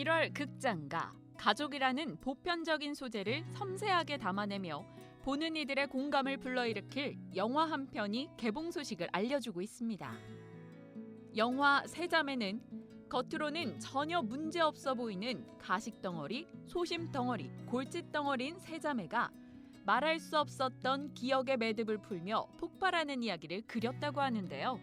1월 극장가, 가족이라는 보편적인 소재를 섬세하게 담아내며 보는 이들의 공감을 불러일으킬 영화 한 편이 개봉 소식을 알려주고 있습니다. 영화 세자매는 겉으로는 전혀 문제없어 보이는 가식덩어리, 소심덩어리, 골칫덩어리인 세자매가 말할 수 없었던 기억의 매듭을 풀며 폭발하는 이야기를 그렸다고 하는데요.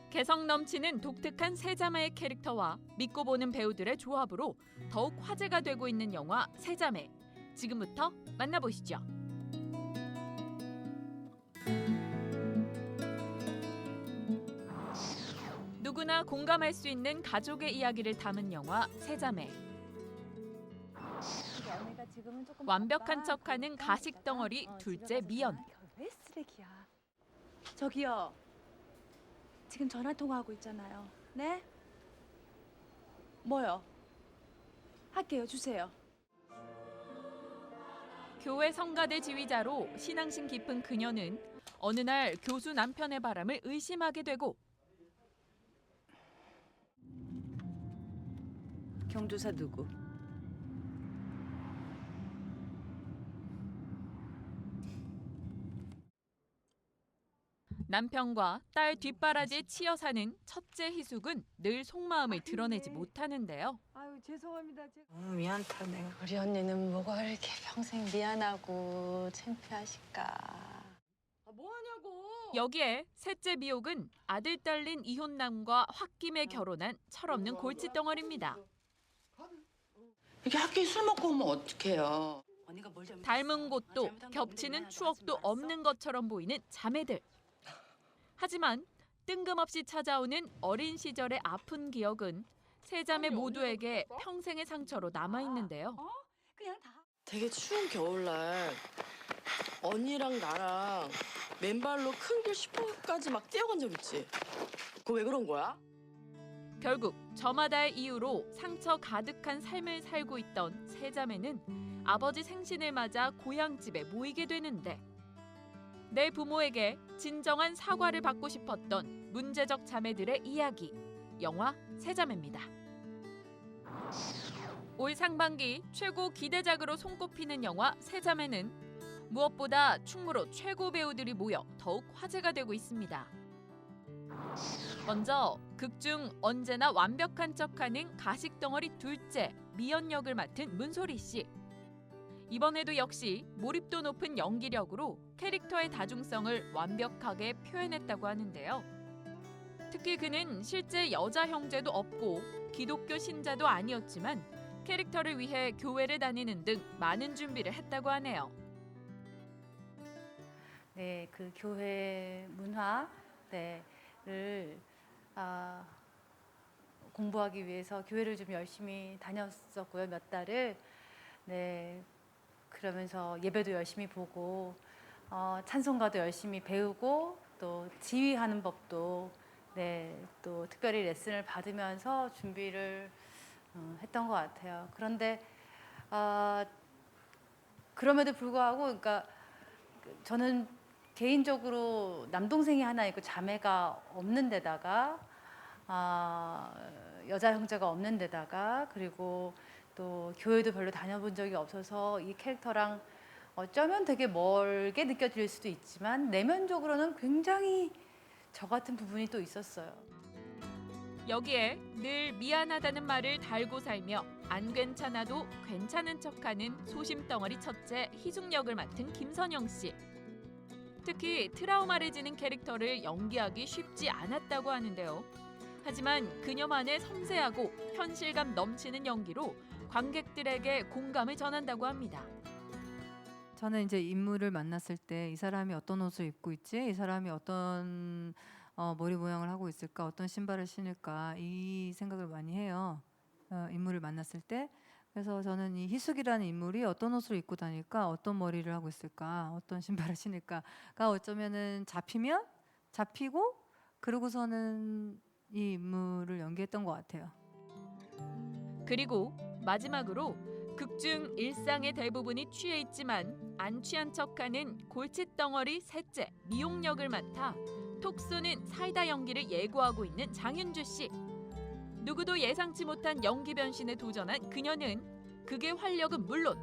개성 넘치는 독특한 세자매의 캐릭터와 믿고 보는 배우들의 조합으로 더욱 화제가 되고 있는 영화 세자매. 지금부터 만나보시죠. 누구나 공감할 수 있는 가족의 이야기를 담은 영화 세자매. 완벽한 척하는 가식덩어리 둘째 미연. 왜 쓰레기야? 저기요. 지금 전화 통화하고 있잖아요. 네? 뭐요? 할게요. 주세요. 교회 성가대 지휘자로 신앙심 깊은 그녀는 어느 날 교수 남편의 바람을 의심하게 되고 경조사 누구? 남편과 딸 뒷바라지에 치여 사는 첫째 희숙은 늘 속마음을 드러내지 못하는데요. 아유 죄송합니다. 너무 미안타 내가. 우리 언니는 뭐가 이렇게 평생 미안하고 창피하실까. 뭐하냐고. 여기에 셋째 미옥은 아들 딸린 이혼남과 홧김에 결혼한 철없는 골칫덩어리입니다. 이렇게 학교에 술 먹고 오면 어떡해요. 닮은 곳도 겹치는 추억도 없는 것처럼 보이는 자매들. 하지만 뜬금없이 찾아오는 어린 시절의 아픈 기억은 세 자매 모두에게 평생의 상처로 남아있는데요. 되게 추운 겨울날 언니랑 나랑 맨발로 큰 길 슈퍼까지 막 뛰어간 적 있지? 그거 왜 그런 거야? 결국 저마다의 이유로 상처 가득한 삶을 살고 있던 세 자매는 아버지 생신을 맞아 고향집에 모이게 되는데 내 부모에게 진정한 사과를 받고 싶었던 문제적 자매들의 이야기, 영화 세자매입니다. 올 상반기 최고 기대작으로 손꼽히는 영화 세자매는 무엇보다 충무로 최고 배우들이 모여 더욱 화제가 되고 있습니다. 먼저 극중 언제나 완벽한 척하는 가식덩어리 둘째 미연 역을 맡은 문소리 씨. 이번에도 역시 몰입도 높은 연기력으로 캐릭터의 다중성을 완벽하게 표현했다고 하는데요. 특히 그는 실제 여자 형제도 없고 기독교 신자도 아니었지만 캐릭터를 위해 교회를 다니는 등 많은 준비를 했다고 하네요. 네, 그 교회 문화 를 공부하기 위해서 교회를 좀 열심히 다녔었고요, 몇 달을. 네, 그러면서 예배도 열심히 보고 찬송가도 열심히 배우고 또 지휘하는 법도 또 특별히 레슨을 받으면서 준비를 했던 것 같아요. 그런데 그럼에도 불구하고, 그러니까 저는 개인적으로 남동생이 하나 있고 자매가 없는 데다가 여자 형제가 없는 데다가 그리고 또 교회도 별로 다녀본 적이 없어서 이 캐릭터랑 어쩌면 되게 멀게 느껴질 수도 있지만 내면적으로는 굉장히 저 같은 부분이 또 있었어요. 여기에 늘 미안하다는 말을 달고 살며 안 괜찮아도 괜찮은 척하는 소심덩어리 첫째 희숙 역을 맡은 김선영 씨. 특히 트라우마를 지닌 캐릭터를 연기하기 쉽지 않았다고 하는데요. 하지만 그녀만의 섬세하고 현실감 넘치는 연기로 관객들에게 공감을 전한다고 합니다. 저는 이제 인물을 만났을 때 이 사람이 어떤 옷을 입고 있지? 이 사람이 어떤 머리 모양을 하고 있을까? 어떤 신발을 신을까? 이 생각을 많이 해요. 인물을 만났을 때. 그래서 저는 이 희숙이라는 인물이 어떤 옷을 입고 다닐까? 어떤 머리를 하고 있을까? 어떤 신발을 신을까가 어쩌면은 잡히고 그러고서는 이 인물을 연기했던 것 같아요. 그리고 마지막으로 극중 일상의 대부분이 취해 있지만 안 취한 척하는 골칫덩어리 셋째 미옥 역을 맡아 톡 쏘는 사이다 연기를 예고하고 있는 장윤주 씨. 누구도 예상치 못한 연기 변신에 도전한 그녀는 극의 활력은 물론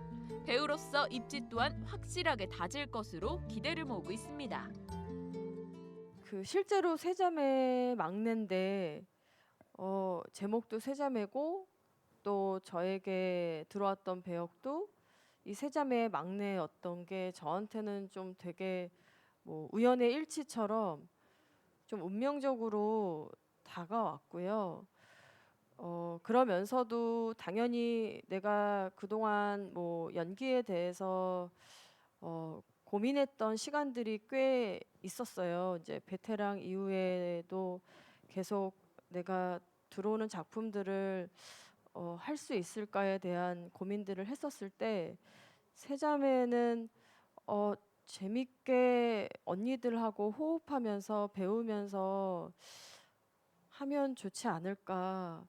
배우로서 입지 또한 확실하게 다질 것으로 기대를 모으고 있습니다. 그 실제로 세자매 막내인데 제목도 세자매고 또 저에게 들어왔던 배역도 이 세자매의 막내였던 게 저한테는 좀 되게 뭐 우연의 일치처럼 좀 운명적으로 다가왔고요. 그러면서도 당연히 내가 그동안 뭐 연기에 대해서 고민했던 시간들이 꽤 있었어요. 이제 베테랑 이후에도 계속 내가 들어오는 작품들을 할 수 있을까에 대한 고민들을 했었을 때 세자매는 재밌게 언니들하고 호흡하면서 배우면서 하면 좋지 않을까.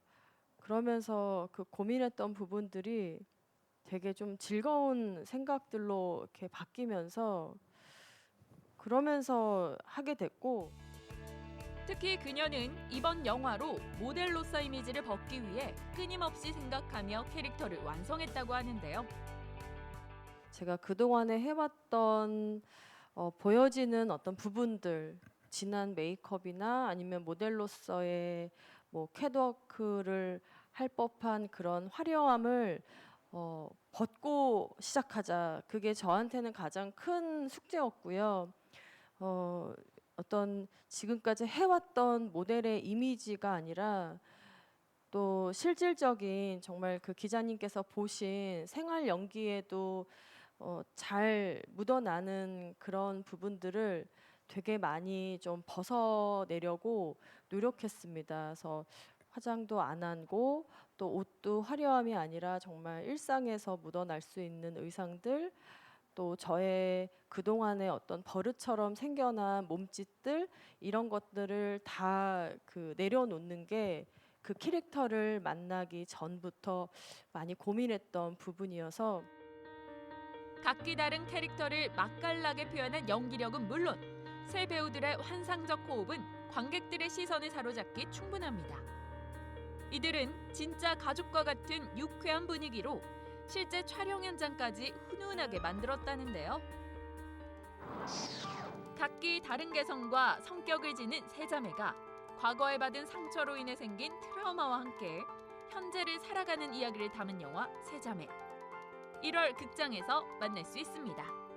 그러면서 그 고민했던 부분들이 되게 좀 즐거운 생각들로 이렇게 바뀌면서 그러면서 하게 됐고 특히 그녀는 이번 영화로 모델로서 이미지를 벗기 위해 끊임없이 생각하며 캐릭터를 완성했다고 하는데요. 제가 그동안에 해왔던 보여지는 어떤 부분들 진한 메이크업이나 아니면 모델로서의 뭐 캣워크를 할 법한 그런 화려함을 벗고 시작하자. 그게 저한테는 가장 큰 숙제였고요. 어떤 지금까지 해왔던 모델의 이미지가 아니라 또 실질적인 정말 그 기자님께서 보신 생활 연기에도 잘 묻어나는 그런 부분들을 되게 많이 좀 벗어내려고 노력했습니다. 그래서 화장도 안 하고 또 옷도 화려함이 아니라 정말 일상에서 묻어날 수 있는 의상들 또 저의 그동안의 어떤 버릇처럼 생겨난 몸짓들 이런 것들을 다 그 내려놓는 게 그 캐릭터를 만나기 전부터 많이 고민했던 부분이어서 각기 다른 캐릭터를 맛깔나게 표현한 연기력은 물론 새 배우들의 환상적 호흡은 관객들의 시선을 사로잡기 충분합니다. 이들은 진짜 가족과 같은 유쾌한 분위기로 실제 촬영 현장까지 훈훈하게 만들었다는데요. 각기 다른 개성과 성격을 지닌 세 자매가 과거에 받은 상처로 인해 생긴 트라우마와 함께 현재를 살아가는 이야기를 담은 영화 세 자매. 1월 극장에서 만날 수 있습니다.